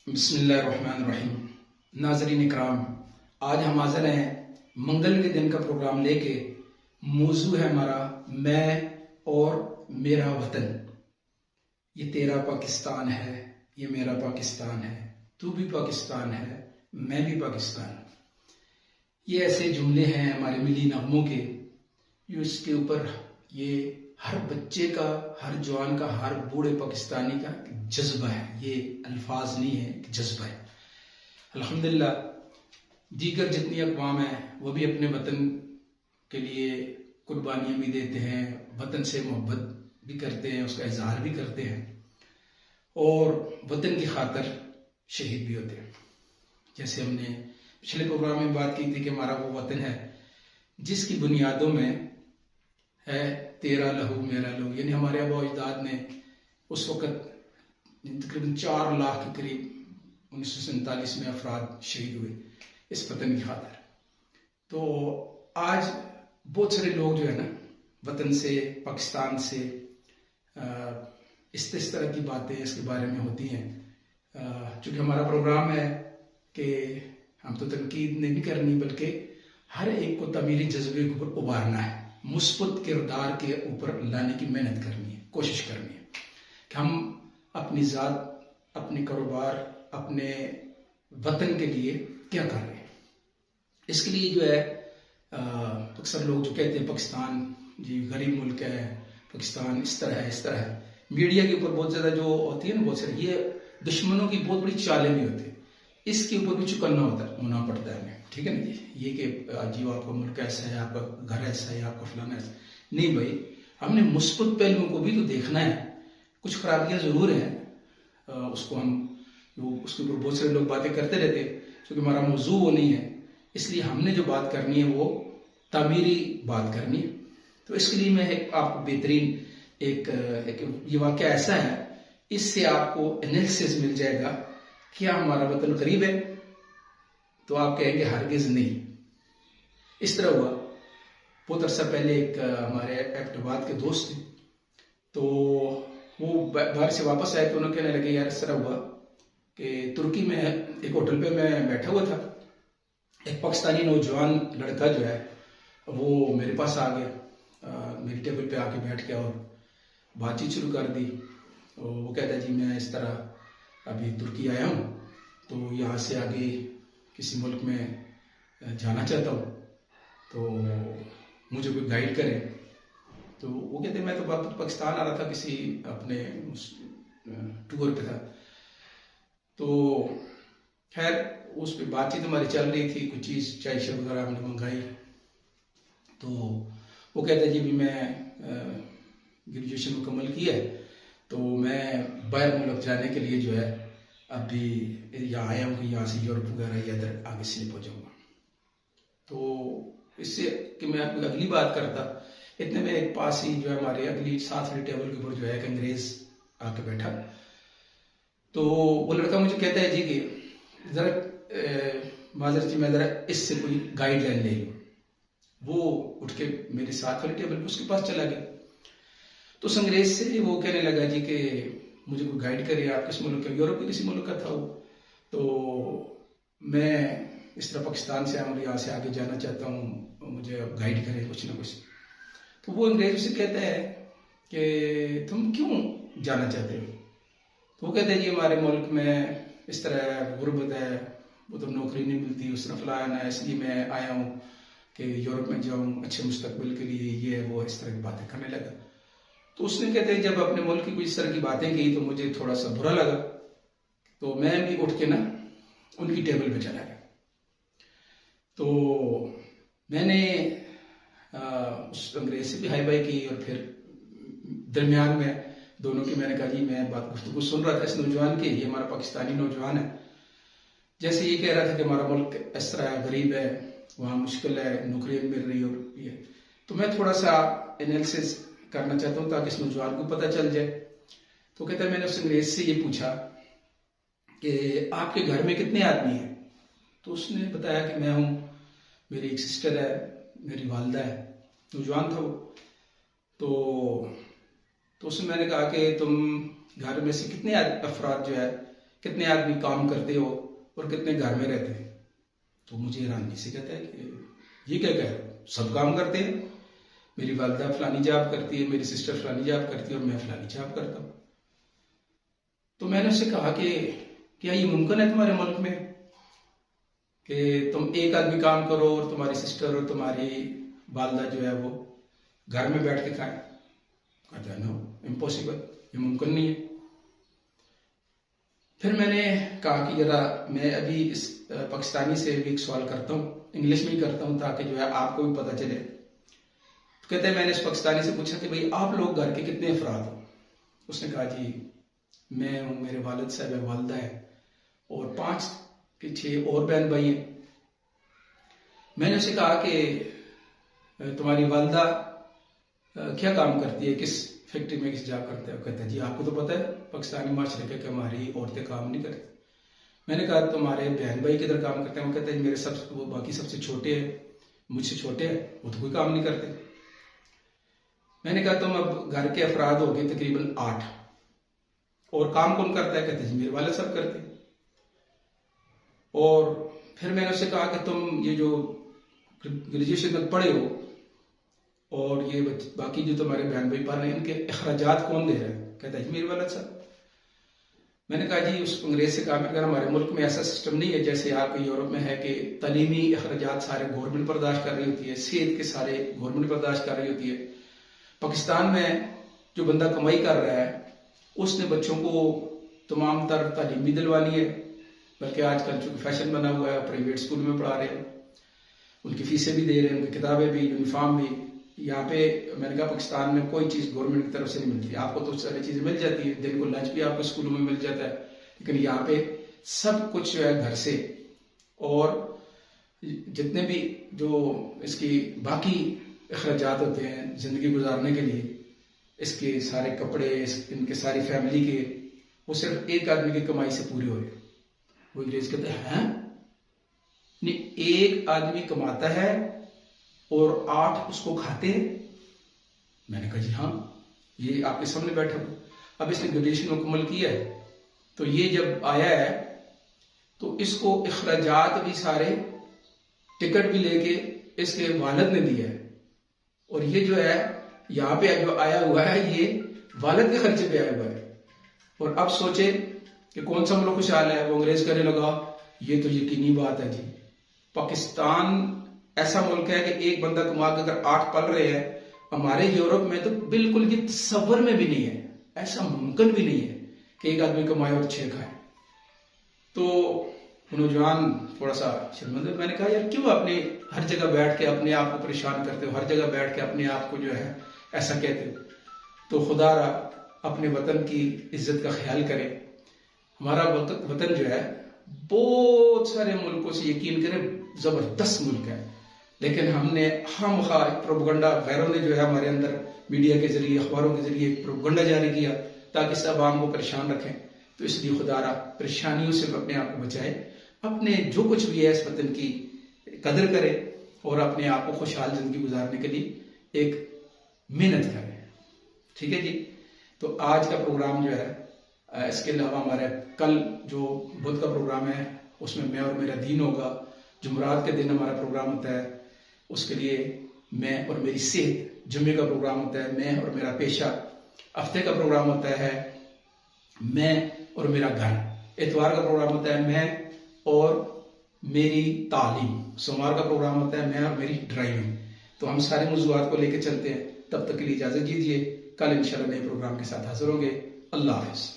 बिस्मिल्लाहिर्रहमानिर्रहीम। नाज़रीन इकराम, आज हम हाज़िर हैं मंगल के दिन का प्रोग्राम लेके। मौजू है हमारा मैं और मेरा वतन। ये तेरा पाकिस्तान है, ये मेरा पाकिस्तान है, तू भी पाकिस्तान है, मैं भी पाकिस्तान। ये ऐसे जुमले हैं हमारे मिली नगमों के, जो इसके ऊपर ये हर बच्चे का, हर जवान का, हर बूढ़े पाकिस्तानी का जज्बा है। ये अल्फाज नहीं है, जज्बा है। अल्हम्दुलिल्लाह दीगर जितनी अक़वाम हैं वो भी अपने वतन के लिए कुर्बानियाँ भी देते हैं, वतन से मोहब्बत भी करते हैं, उसका इजहार भी करते हैं और वतन की खातिर शहीद भी होते हैं। जैसे हमने पिछले प्रोग्राम में बात की थी कि हमारा वो वतन है जिसकी बुनियादों में है तेरा लहू मेरा लहू, यानी हमारे आबा अजदाद ने उस वक़्त तकरीबन 4 लाख के करीब 1947 में अफराद शहीद हुए इस वतन की खातिर। तो आज बहुत सारे लोग जो है ना वतन से, पाकिस्तान से इस तरह की बातें इसके बारे में होती हैं। चूँकि हमारा प्रोग्राम है कि हम तो तनकीद नहीं करनी, बल्कि हर एक को तमीरी जज्बे के ऊपर उभारना है, मुस्बत किरदार के ऊपर लाने की मेहनत करनी है, कोशिश करनी है कि हम अपनी ज़ात, अपने कारोबार, अपने वतन के लिए क्या कर रहे हैं। इसके लिए जो है अक्सर लोग जो कहते हैं पाकिस्तान जी गरीब मुल्क है, पाकिस्तान इस तरह है, इस तरह है। मीडिया के ऊपर बहुत ज़्यादा जो होती है ना, बहुत सारी ये दुश्मनों की बहुत बड़ी चालें भी होती है, इसके ऊपर भी चुकन्ना होना पड़ता है हमें। ठीक है ना जी, ये कि जी आपका मुल्क ऐसा है, आपका घर ऐसा है, आपका फलाना ऐसा नहीं। भाई हमने मुस्बत पहलुओं को भी तो देखना है। कुछ खराबियाँ ज़रूर हैं, उसको हम उसके ऊपर बहुत सारे लोग बातें करते रहते हैं, क्योंकि हमारा मौजू वो नहीं है। इसलिए हमने जो बात करनी है वो तामीरी बात करनी है। तो इसके लिए मैं आपको बेहतरीन एक ये वाक़या ऐसा है, इससे आपको एनालिसिस मिल जाएगा। क्या हमारा वतन करीब है? तो आप कहेंगे हरगिज़ नहीं। इस तरह हुआ, बहुत अरसा पहले एक हमारे एबटाबाद के दोस्त थे, तो वो बाहर से वापस आए तो उन्होंने कहने लगे यार इस तरह हुआ कि तुर्की में एक होटल पे मैं बैठा हुआ था, एक पाकिस्तानी नौजवान लड़का जो है वो मेरे पास आ गया, मेरी टेबल पे आके बैठ गया और बातचीत शुरू कर दी। वो कहता है जी मैं इस तरह अभी तुर्की आया हूँ, तो यहाँ से आगे किसी मुल्क में जाना चाहता हूँ, तो मुझे कोई गाइड करें। तो वो कहते मैं तो पाकिस्तान आ रहा था, किसी अपने टूर पे था। तो खैर उस पर बातचीत हमारी चल रही थी, कुछ चीज़ चाय शाय वगैरह हमने मंगाई। तो वो कहते जी भी मैं ग्रेजुएशन मुकम्मल की है, तो मैं बाहर मुल्क जाने के लिए जो है अभी यहाँ आया हूँ कि यहाँ से यूरोप वगैरह या इधर आगे से पहुँचाऊँगा। तो इससे कि मैं आपको अगली बात करता, इतने में एक पास ही जो है हमारे अगली साथ वाली टेबल के ऊपर जो है एक अंग्रेज आके बैठा। तो वो लड़का मुझे कहता है जी कि ज़रा माजर जी मैं ज़रा इससे कोई गाइडलाइन ले लूँ। वो उठ के मेरे साथ वाली टेबल पे उसके पास चला गया। तो उस अंग्रेज से वो कहने लगा जी कि मुझे कोई गाइड करे, आप किस मुल्क के? यूरोप के किसी मुल्क का था वो। तो मैं इस तरह पाकिस्तान से आऊँ, यहाँ से आगे जाना चाहता हूँ, मुझे गाइड करें कुछ ना कुछ। तो वो अंग्रेज उससे कहता है कि तुम क्यों जाना चाहते हो? तो वो कहते हैं जी हमारे मुल्क में इस तरह गुर्बत है, वो तो नौकरी नहीं मिलती, उस तरह फलाना है, इसलिए मैं आया हूँ कि यूरोप में जाऊँ अच्छे मुस्तकबिल के लिए, ये है वो, इस तरह की बातें करने लगा। तो उसने कहते हैं जब अपने मुल्क की कुछ इस तरह की बातें की तो मुझे थोड़ा सा बुरा लगा, तो मैं भी उठ के ना उनकी टेबल पे चला गया। तो मैंने उस अंग्रेज से भी हाई बाई की और फिर दरमियान में दोनों की मैंने कहा जी मैं बात गुफ्तगू सुन रहा था इस नौजवान की, ये हमारा पाकिस्तानी नौजवान है, जैसे ये कह रहा था कि हमारा मुल्क इस तरह गरीब है, वहाँ मुश्किल है, नौकरी मिल रही और ये। तो मैं थोड़ा सा एनालिसिस करना चाहता हूँ ताकि इस नौजवान को पता चल जाए। तो कहता है मैंने उस अंग्रेज से ये पूछा कि आपके घर में कितने आदमी हैं? तो उसने बताया कि मैं हूँ, मेरी एक सिस्टर है, मेरी वालदा है। नौजवान था वो। तो उसमें मैंने कहा कि तुम घर में से कितने अफराद जो है कितने आदमी काम करते हो और कितने घर में रहते हैं। तो मुझे हैरानी से कहता है कि ये क्या कह रहे हो, सब काम करते हैं, मेरी वालिदा फलानी जॉब करती है, मेरी सिस्टर फलानी जॉब करती है और मैं फलानी जॉब करता हूँ। तो मैंने उससे कहा कि क्या ये मुमकिन है तुम्हारे मुल्क में कि तुम एक आदमी काम करो और तुम्हारी सिस्टर और तुम्हारी वालिदा जो है वो घर में बैठ के खाए? कहता है नो, इम्पॉसिबल, ये मुमकिन नहीं है। फिर मैंने कहा कि जरा मैं अभी इस पाकिस्तानी से भी एक सवाल करता हूँ, इंग्लिश में ही करता हूँ ताकि जो है आपको भी पता चले। तो कहते हैं मैंने इस पाकिस्तानी से पूछा कि भाई आप लोग घर के कितने अफराद हो? उसने कहा जी मैं हूँ, मेरे वालिद साहब है, वालिदा है और 5 के 6 और बहन भाई हैं। मैंने उसे कहा कि तुम्हारी वालिदा क्या काम करती है, किस फैक्ट्री में किस जॉब करते हैं? कहता है जी आपको तो पता है पाकिस्तानी माशरे के कि हमारी औरतें काम नहीं करती। मैंने कहा तुम्हारे बहन भाई किधर काम करते हैं? वो कहते हैं मेरे वो बाकी सबसे छोटे हैं, मुझसे छोटे हैं, वो तो कोई काम नहीं करते। मैंने कहा तुम अब घर के अफराद हो गए तकरीबन 8 और काम कौन करता है? कहते हैं जी मेरे वाले सब करते हैं। और फिर मैंने उससे कहा कि तुम ये जो ग्रेजुएशन तक पढ़े हो और ये बाकी जो तुम्हारे बहन भाई पढ़ रहे हैं इनके अखराजात कौन दे रहा है? कहता है जी मेरे वालिद साहब। मैंने कहा जी उस अंग्रेज से कहा मैं हमारे मुल्क में ऐसा सिस्टम नहीं है जैसे आपके यूरोप में है कि तालीमी अखराजात सारे गवर्नमेंट बर्दाश्त कर रही होती है, सेहत के सारे गवर्नमेंट बर्दाश्त कर रही होती है। पाकिस्तान में जो बंदा कमाई कर रहा है उसने बच्चों को तमाम तर तालीम भी दिलवानी है, बल्कि आजकल चूंकि फैशन बना हुआ है प्राइवेट स्कूल में पढ़ा रहे हैं, उनकी फीसें भी दे रहे हैं, उनकी किताबें भी, यूनिफॉर्म भी। यहाँ पे मैंने कहा पाकिस्तान में कोई चीज़ गवर्नमेंट की तरफ से नहीं मिलती, आपको तो सारी चीज़ें मिल जाती है, दिन को लंच भी आपको स्कूलों में मिल जाता है, लेकिन यहाँ पे सब कुछ जो है घर से। और जितने भी जो इसकी बाकी अखराजात होते हैं ज़िंदगी गुजारने के लिए, इसके सारे कपड़े, इनके सारी फैमिली के, वो सिर्फ एक आदमी की कमाई से पूरे हो रहे हैं। वो अंग्रेज कहते हैं नहीं, एक आदमी कमाता है और 8 उसको खाते हैं। मैंने कहा जी हाँ, ये आपके सामने बैठा हूं। अब इसने ग्रेजुएशन मुकम्मल किया है, तो ये जब आया है तो इसको अखराजात भी सारे, टिकट भी लेके इसके वालिद ने दिया है। और ये जो है यहाँ पे जो आया हुआ है ये वालिद के खर्चे पे आया हुआ है। और अब सोचे कि कौन सा मुल्क खुशहाल है? वो अंग्रेज कहने लगा ये तो यकीनी बात है जी, पाकिस्तान ऐसा मुल्क है कि एक बंदा कमा के अगर 8 पल रहे हैं, हमारे यूरोप में तो बिल्कुल ये तस्वर में भी नहीं है, ऐसा मुमकिन भी नहीं है कि एक आदमी कमाए और 6 खाए। तो नौजवान थोड़ा सा शर्मिंदा। मैंने कहा यार क्यों अपने हर जगह बैठ के अपने आप को परेशान करते हो, हर जगह बैठ के अपने आप को जो है ऐसा कहते हो? तो खुदा अपने वतन की इज्जत का ख्याल करे। हमारा वतन जो है बहुत सारे मुल्कों से यकीन करें जबरदस्त मुल्क है, लेकिन हमने खामखा प्रोपगंडा, गैरों ने जो है हमारे अंदर मीडिया के जरिए, अखबारों के जरिए प्रोपगंडा जारी किया ताकि सब आम को परेशान रखें। तो इसलिए खुदारा परेशानियों से अपने आप को बचाए, अपने जो कुछ भी है इस वतन की कदर करे और अपने आप को खुशहाल जिंदगी गुजारने के लिए एक मेहनत करें। ठीक है जी। तो आज का प्रोग्राम जो है, इसके अलावा हमारे कल जो बुध का प्रोग्राम है उसमें मैं और मेरा दीन होगा। जुमरात के दिन हमारा प्रोग्राम होता है, उसके लिए मैं और मेरी सेहत। जुम्मे का प्रोग्राम होता है मैं और मेरा पेशा। हफ्ते का प्रोग्राम होता है मैं और मेरा घर। इतवार का प्रोग्राम होता है मैं और मेरी तालीम। सोमवार का प्रोग्राम होता है मैं और मेरी ड्राइविंग। तो हम सारे मौज़ूआत को लेकर चलते हैं। तब तक के लिए इजाजत दीजिए, कल इंशाल्लाह नए प्रोग्राम के साथ हाजिर होंगे। अल्लाह हाफ़िज़।